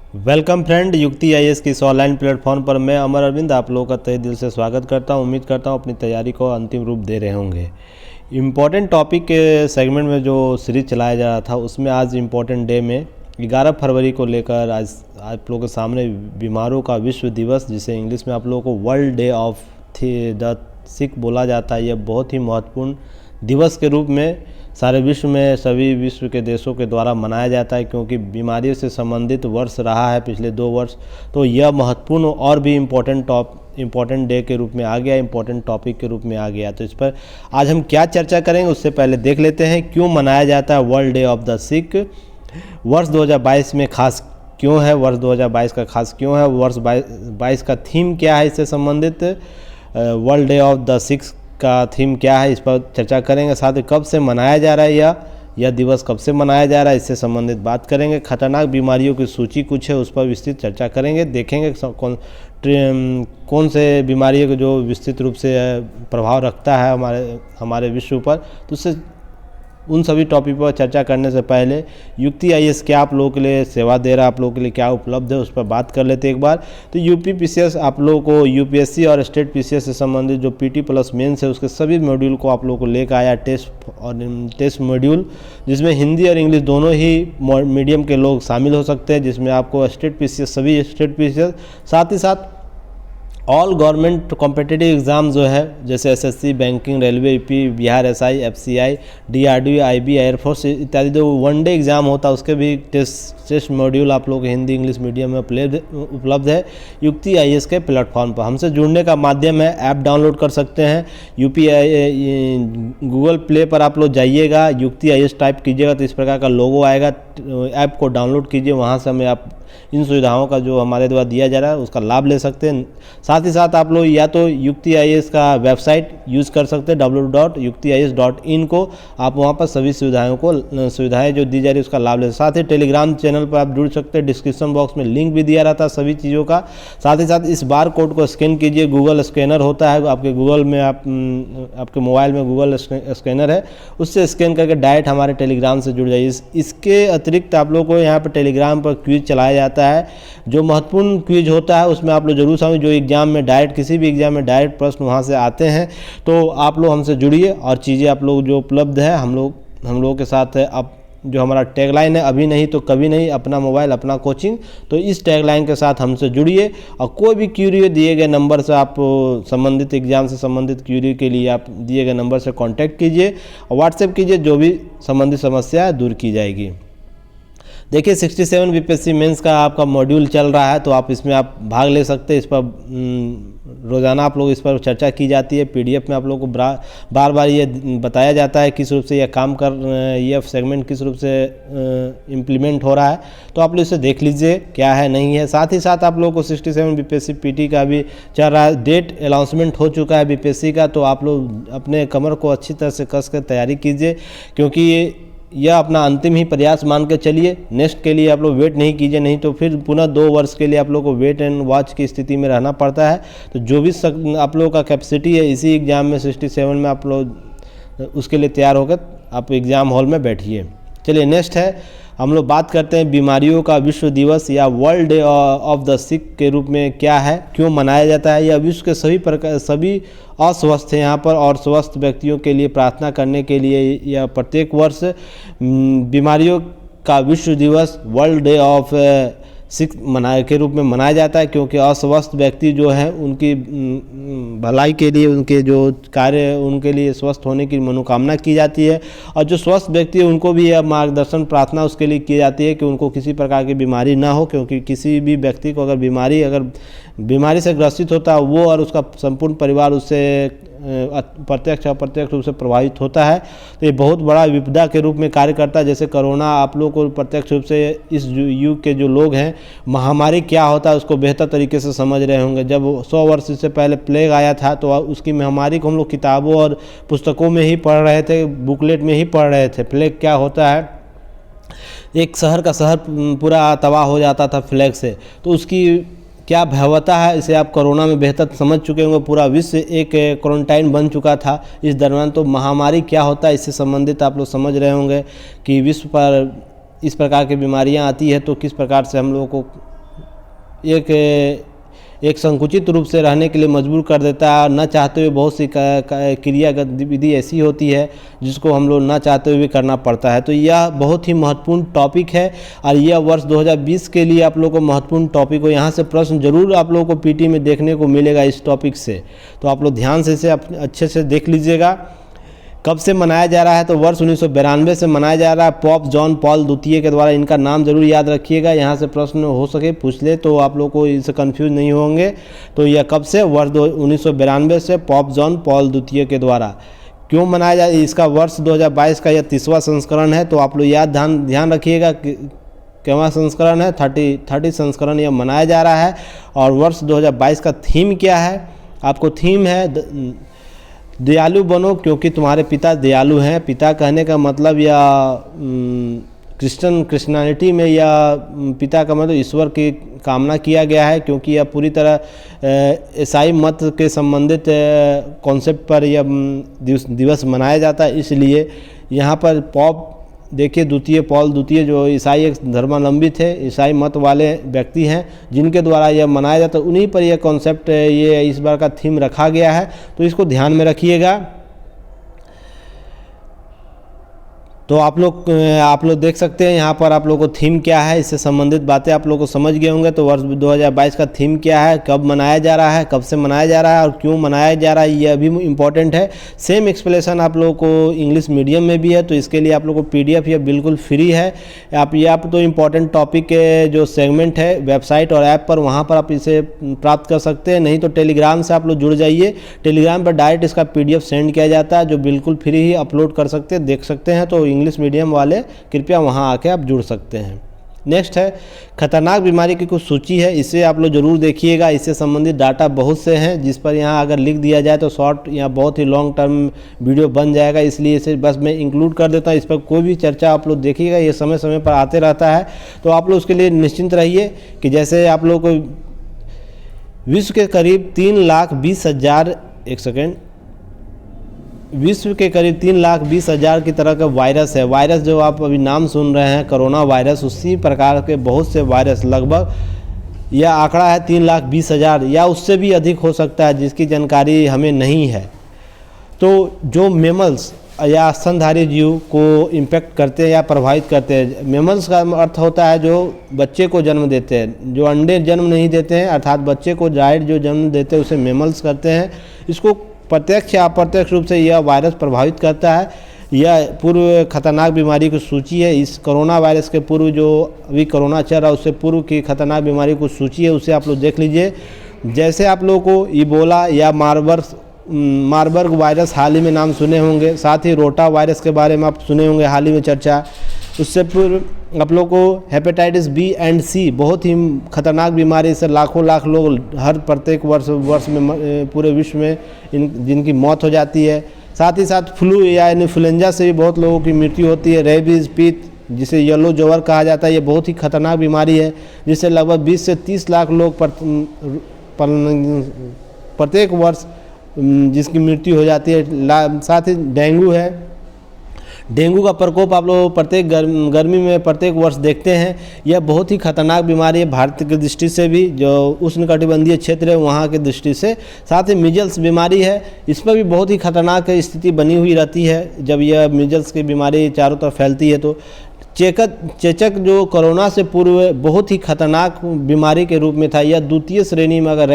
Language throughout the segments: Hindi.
वेलकम फ्रेंड, युक्ति आईएएस की इस ऑनलाइन प्लेटफॉर्म पर मैं अमर अरविंद आप लोगों का तहे दिल से स्वागत करता हूं। उम्मीद करता हूं अपनी तैयारी को अंतिम रूप दे रहे होंगे। इम्पॉर्टेंट टॉपिक के सेगमेंट में जो सीरीज चलाया जा रहा था उसमें आज इम्पॉर्टेंट डे में 11 फरवरी को लेकर आज आप लोगों के सामने बीमारों का विश्व दिवस, जिसे इंग्लिश में आप लोगों को वर्ल्ड डे ऑफ द सिक बोला जाता है, यह बहुत ही महत्वपूर्ण दिवस के रूप में सारे विश्व में सभी विश्व के देशों के द्वारा मनाया जाता है, क्योंकि बीमारियों से संबंधित वर्ष रहा है पिछले 2 वर्ष। तो यह महत्वपूर्ण और भी इम्पोर्टेंट डे के रूप में आ गया, इम्पोर्टेंट टॉपिक के रूप में आ गया। तो इस पर आज हम क्या चर्चा करेंगे उससे पहले देख लेते हैं क्यों मनाया जाता है वर्ल्ड डे ऑफ द सिक। वर्ष 2022 में खास क्यों है, वर्ष 2022 का खास क्यों है, वर्ष 2022 का थीम क्या है, इससे संबंधित वर्ल्ड डे ऑफ द सिक का थीम क्या है, इस पर चर्चा करेंगे। साथ ही कब से मनाया जा रहा है यह दिवस कब से मनाया जा रहा है, इससे संबंधित बात करेंगे। खतरनाक बीमारियों की सूची कुछ है, उस पर विस्तृत चर्चा करेंगे। देखेंगे कौन से बीमारियों को जो विस्तृत रूप से प्रभाव रखता है हमारे विश्व पर। तो उससे उन सभी टॉपिक पर चर्चा करने से पहले युक्ति आईएएस क्या आप लोगों के लिए सेवा दे रहा है, आप लोगों के लिए क्या उपलब्ध है, उस पर बात कर लेते हैं एक बार। तो यूपी पीसीएस आप लोगों को यूपीएससी और स्टेट पीसीएस से संबंधित जो पीटी प्लस मेंस है उसके सभी मॉड्यूल को आप लोगों को लेकर आया, टेस्ट मॉड्यूल, जिसमें हिंदी और इंग्लिश दोनों ही मीडियम के लोग शामिल हो सकते हैं, जिसमें आपको स्टेट पीसीएस सभी स्टेट पीसीएस, साथ ही साथ ऑल गवर्नमेंट कॉम्पिटिटिव एग्ज़ाम जो है जैसे SSC, banking, railway, UP, Bihar SI, FCI, DRDO, IB, air force इत्यादि जो वनडे एग्ज़ाम होता है उसके भी टेस्ट मॉड्यूल आप लोग हिंदी इंग्लिश मीडियम में उपलब्ध है युक्ति आईएएस के प्लेटफॉर्म पर। हमसे जुड़ने का माध्यम है, ऐप डाउनलोड कर सकते हैं गूगल प्ले पर आप लोग जाइएगा, युक्ति आईएएस टाइप कीजिएगा तो इस प्रकार का लोगो आएगा। ऐप को डाउनलोड कीजिए, वहाँ से हमें आप इन सुविधाओं का जो हमारे द्वारा दिया जा रहा है उसका लाभ ले सकते हैं। साथ ही साथ आप लोग या तो युक्ति आईएएस का वेबसाइट यूज़ कर सकते हैं www.yuktiias.in को, आप वहाँ पर सभी सुविधाएं जो दी जा रही है उसका लाभ ले। साथ ही टेलीग्राम चैनल पर आप जुड़ सकते हैं, डिस्क्रिप्शन बॉक्स में लिंक भी दिया रहता है सभी चीज़ों का। साथ ही साथ इस बार कोड को स्कैन कीजिए, गूगल स्कैनर होता है आपके गूगल में, आपके मोबाइल में गूगल स्कैनर है, उससे स्कैन करके डायरेक्ट हमारे टेलीग्राम से जुड़ जाइए। इसके अतिरिक्त आप लोग को यहाँ पर टेलीग्राम पर क्विज चलाया जाता है, जो महत्वपूर्ण क्विज होता है उसमें आप लोग जरूर शामिल, जो एग्जाम में डायरेक्ट किसी भी एग्जाम में डायरेक्ट प्रश्न वहाँ से आते हैं। तो आप लोग हमसे जुड़िए और चीज़ें आप लोग जो उपलब्ध है हम लोगों के साथ है। अब जो हमारा टैगलाइन है, अभी नहीं तो कभी नहीं, अपना मोबाइल अपना कोचिंग, तो इस टैगलाइन के साथ हमसे जुड़िए और कोई भी क्यूरी दिए गए नंबर से आप संबंधित एग्जाम से संबंधित क्यूरी के लिए आप दिए गए नंबर से कांटेक्ट कीजिए और व्हाट्सएप कीजिए, जो भी संबंधित समस्या है दूर की जाएगी। देखिए 67 बीपीएससी मेंस का आपका मॉड्यूल चल रहा है, तो आप इसमें आप भाग ले सकते हैं। इस पर रोज़ाना आप लोग इस पर चर्चा की जाती है, पीडीएफ में आप लोगों को बार बार ये बताया जाता है किस रूप से यह सेगमेंट किस रूप से इम्प्लीमेंट हो रहा है। तो आप लोग इसे देख लीजिए क्या है नहीं है। साथ ही साथ आप लोगों को 67 बीपीएससी पीटी का भी चल रहा है, डेट अनाउंसमेंट हो चुका है बीपीएससी का, तो आप लोग अपने कमर को अच्छी तरह से कस कर तैयारी कीजिए, क्योंकि यह अपना अंतिम ही प्रयास मान के चलिए। नेक्स्ट के लिए आप लोग वेट नहीं कीजिए, नहीं तो फिर पुनः 2 वर्ष के लिए आप लोग को वेट एंड वॉच की स्थिति में रहना पड़ता है। तो जो भी आप लोगों का कैपेसिटी है इसी एग्ज़ाम में 67 में आप लोग उसके लिए तैयार होकर आप एग्ज़ाम हॉल में बैठिए। चलिए नेक्स्ट है, हम लोग बात करते हैं बीमारियों का विश्व दिवस या वर्ल्ड डे ऑफ द सिक के रूप में क्या है, क्यों मनाया जाता है। यह विश्व के सभी अस्वस्थ हैं यहाँ पर और स्वस्थ व्यक्तियों के लिए प्रार्थना करने के लिए यह प्रत्येक वर्ष बीमारियों का विश्व दिवस वर्ल्ड डे ऑफ सिक के रूप में मनाया जाता है, क्योंकि अस्वस्थ व्यक्ति जो है उनकी भलाई के लिए, उनके जो कार्य उनके लिए स्वस्थ होने की मनोकामना की जाती है, और जो स्वस्थ व्यक्ति है उनको भी यह मार्गदर्शन प्रार्थना उसके लिए की जाती है कि उनको किसी प्रकार की बीमारी ना हो, क्योंकि किसी भी व्यक्ति को अगर बीमारी से ग्रसित होता है वो और उसका संपूर्ण परिवार उससे प्रत्यक्ष अप्रत्यक्ष रूप से प्रभावित होता है। तो ये बहुत बड़ा विपदा के रूप में कार्य करता है। जैसे कोरोना आप लोग को प्रत्यक्ष रूप से इस युग के जो लोग हैं महामारी क्या होता है उसको बेहतर तरीके से समझ रहे होंगे। जब 100 वर्ष से पहले प्लेग आया था तो उसकी महामारी को हम लोग किताबों और पुस्तकों में ही पढ़ रहे थे, बुकलेट में ही पढ़ रहे थे। प्लेग क्या होता है, एक शहर का शहर पूरा तबाह हो जाता था प्लेग से, तो उसकी क्या भयावहता है इसे आप कोरोना में बेहतर समझ चुके होंगे। पूरा विश्व एक क्वारंटाइन बन चुका था इस दरमियान, तो महामारी क्या होता है इससे संबंधित आप लोग समझ रहे होंगे कि विश्व पर इस प्रकार की बीमारियां आती है तो किस प्रकार से हम लोगों को एक संकुचित रूप से रहने के लिए मजबूर कर देता है। न चाहते हुए बहुत सी क्रिया गतिविधि ऐसी होती है जिसको हम लोग न चाहते हुए भी करना पड़ता है। तो यह बहुत ही महत्वपूर्ण टॉपिक है और यह वर्ष 2020 के लिए आप लोगों को महत्वपूर्ण टॉपिक हो। यहाँ से प्रश्न जरूर आप लोगों को पीटी में देखने को मिलेगा इस टॉपिक से, तो आप लोग ध्यान से इसे अच्छे से देख लीजिएगा। कब से मनाया जा रहा है? तो वर्ष 1992 से मनाया जा रहा है। पॉप जॉन पॉल द्वितीय के द्वारा, इनका नाम जरूर याद रखिएगा, यहाँ से प्रश्न हो सके पूछ ले तो आप लोग को इससे कंफ्यूज नहीं होंगे। तो यह कब से? वर्ष 1992 से पॉप जॉन पॉल द्वितीय के द्वारा। क्यों मनाया जा, इसका वर्ष 2022 का यह 30वां संस्करण है। तो आप लोग ध्यान रखिएगा कितवां संस्करण है? 30 संस्करण यह मनाया जा रहा है। और वर्ष 2022 का थीम क्या है? आपको थीम है दयालु बनो क्योंकि तुम्हारे पिता दयालु हैं। पिता कहने का मतलब या क्रिश्चियनिटी में या पिता का मतलब ईश्वर की कामना किया गया है, क्योंकि यह पूरी तरह ईसाई मत के संबंधित कॉन्सेप्ट पर यह दिवस मनाया जाता है। इसलिए यहाँ पर पॉप देखिए द्वितीय पॉल द्वितीय जो ईसाई एक धर्मावलंबी थे, ईसाई मत वाले व्यक्ति हैं जिनके द्वारा यह मनाया जाता है, उन्हीं पर यह कॉन्सेप्ट ये इस बार का थीम रखा गया है। तो इसको ध्यान में रखिएगा। तो आप लोग देख सकते हैं यहाँ पर आप लोगों को थीम क्या है, इससे संबंधित बातें आप लोग को समझ गए होंगे। तो वर्ष 2022 का थीम क्या है, कब मनाया जा रहा है, कब से मनाया जा रहा है और क्यों मनाया जा रहा है, यह भी इम्पॉर्टेंट है। सेम एक्सप्लेनेशन आप लोगों को इंग्लिश मीडियम में भी है, तो इसके लिए आप लोग को PDF यह बिल्कुल फ्री है। आप तो इम्पॉर्टेंट टॉपिक के जो सेगमेंट है वेबसाइट और ऐप पर, वहाँ पर आप इसे प्राप्त कर सकते हैं। नहीं तो टेलीग्राम से आप लोग जुड़ जाइए, टेलीग्राम पर डायरेक्ट इसका PDF सेंड किया जाता है जो बिल्कुल फ्री ही अपलोड कर सकते हैं, देख सकते हैं। तो इंग्लिश मीडियम वाले कृपया वहां आके आप जुड़ सकते हैं। नेक्स्ट है खतरनाक बीमारी की कुछ सूची है, इसे आप लोग जरूर देखिएगा। इससे संबंधित डाटा बहुत से हैं जिस पर यहाँ अगर लिख दिया जाए तो शॉर्ट या बहुत ही लॉन्ग टर्म वीडियो बन जाएगा, इसलिए इसे बस मैं इंक्लूड कर देता हूँ। इस पर कोई भी चर्चा आप लोग देखिएगा, ये समय समय पर आते रहता है। तो आप लोग उसके लिए निश्चिंत रहिए कि जैसे आप लोग को विश्व के करीब 3,20,000 विश्व के करीब 3,20,000 की तरह का वायरस है। वायरस जो आप अभी नाम सुन रहे हैं कोरोना वायरस, उसी प्रकार के बहुत से वायरस, लगभग यह आंकड़ा है 3,20,000 या उससे भी अधिक हो सकता है, जिसकी जानकारी हमें नहीं है। तो जो मेमल्स या स्तनधारी जीव को इम्पेक्ट करते हैं या प्रभावित करते हैं, मेमल्स का अर्थ होता है जो बच्चे को जन्म देते हैं, जो अंडे जन्म नहीं देते हैं, अर्थात बच्चे को डायरेक्ट जो जन्म देते हैं उसे मेमल्स करते हैं। इसको प्रत्यक्ष या अप्रत्यक्ष रूप से यह वायरस प्रभावित करता है। यह पूर्व खतरनाक बीमारी की सूची है। इस कोरोना वायरस के पूर्व जो अभी कोरोना चल रहा है उससे पूर्व की खतरनाक बीमारी की सूची है, उसे आप लोग देख लीजिए। जैसे आप लोगों को इबोला या मारबर्ग वायरस हाल ही में नाम सुने होंगे, साथ ही रोटा वायरस के बारे में आप सुने होंगे हाल ही में चर्चा। उससे पूर्व आप लोग को हेपेटाइटिस B एंड C बहुत ही खतरनाक बीमारी से लाखों लोग हर प्रत्येक वर्ष में पूरे विश्व में जिनकी मौत हो जाती है। साथ ही साथ फ्लू या इन्फ्लुएंजा से भी बहुत लोगों की मृत्यु होती है। रेबीज, पित्त जिसे येलो जोवर कहा जाता है, ये बहुत ही खतरनाक बीमारी है जिससे लगभग 20 से 30 लाख लोग प्रत्येक वर्ष जिसकी मृत्यु हो जाती है। साथ ही डेंगू है। डेंगू का प्रकोप आप लोग प्रत्येक गर्मी में प्रत्येक वर्ष देखते हैं। यह बहुत ही खतरनाक बीमारी है भारत की दृष्टि से भी, जो उष्णकटिबंधीय क्षेत्र है वहाँ की दृष्टि से। साथ ही मीजल्स बीमारी है, इस पर भी बहुत ही खतरनाक स्थिति बनी हुई रहती है जब यह मीजल्स की बीमारी चारों तरफ फैलती है। तो चेचक जो कोरोना से पूर्व बहुत ही खतरनाक बीमारी के रूप में था, यह द्वितीय श्रेणी में अगर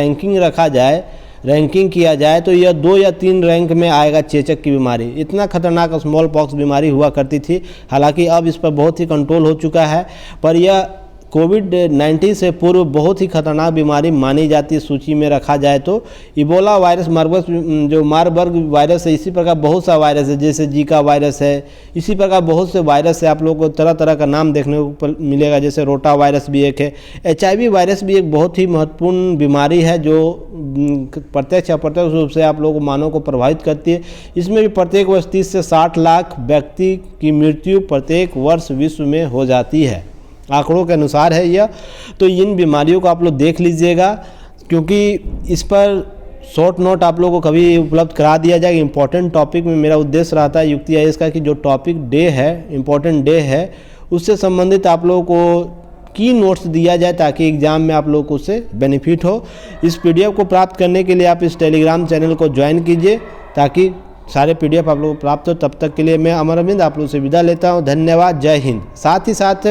रैंकिंग किया जाए तो यह 2 या 3 रैंक में आएगा। चेचक की बीमारी इतना खतरनाक स्मॉल पॉक्स बीमारी हुआ करती थी, हालांकि अब इस पर बहुत ही कंट्रोल हो चुका है, पर यह कोविड-19 से पूर्व बहुत ही खतरनाक बीमारी मानी जाती है। सूची में रखा जाए तो इबोला वायरस, मारबर्ग वायरस है, इसी प्रकार बहुत सा वायरस है, जैसे जीका वायरस है, इसी प्रकार बहुत से वायरस है। आप लोगों को तरह तरह का नाम देखने को मिलेगा, जैसे रोटा वायरस भी एक है। HIV वायरस भी एक बहुत ही महत्वपूर्ण बीमारी है जो प्रत्यक्ष अप्रत्यक्ष रूप से आप लोगों को मानव को प्रभावित करती है। इसमें भी प्रत्येक वर्ष 30 से 60 लाख व्यक्ति की मृत्यु प्रत्येक वर्ष विश्व में हो जाती है, आंकड़ों के अनुसार है यह। तो इन बीमारियों को आप लोग देख लीजिएगा, क्योंकि इस पर शॉर्ट नोट आप लोगों को कभी उपलब्ध करा दिया जाएगा। इंपॉर्टेंट टॉपिक में मेरा उद्देश्य रहता है युक्ति IAS का कि जो टॉपिक डे है, इंपॉर्टेंट डे है, उससे संबंधित आप लोगों को की नोट्स दिया जाए ताकि एग्ज़ाम में आप लोगों को उससे बेनिफिट हो। इस PDF को प्राप्त करने के लिए आप इस टेलीग्राम चैनल को ज्वाइन कीजिए ताकि सारे PDF आप लोगों को प्राप्त हो। तब तक के लिए मैं अमर अरविंद आप लोगों से विदा लेता हूं। धन्यवाद। जय हिंद। साथ ही साथ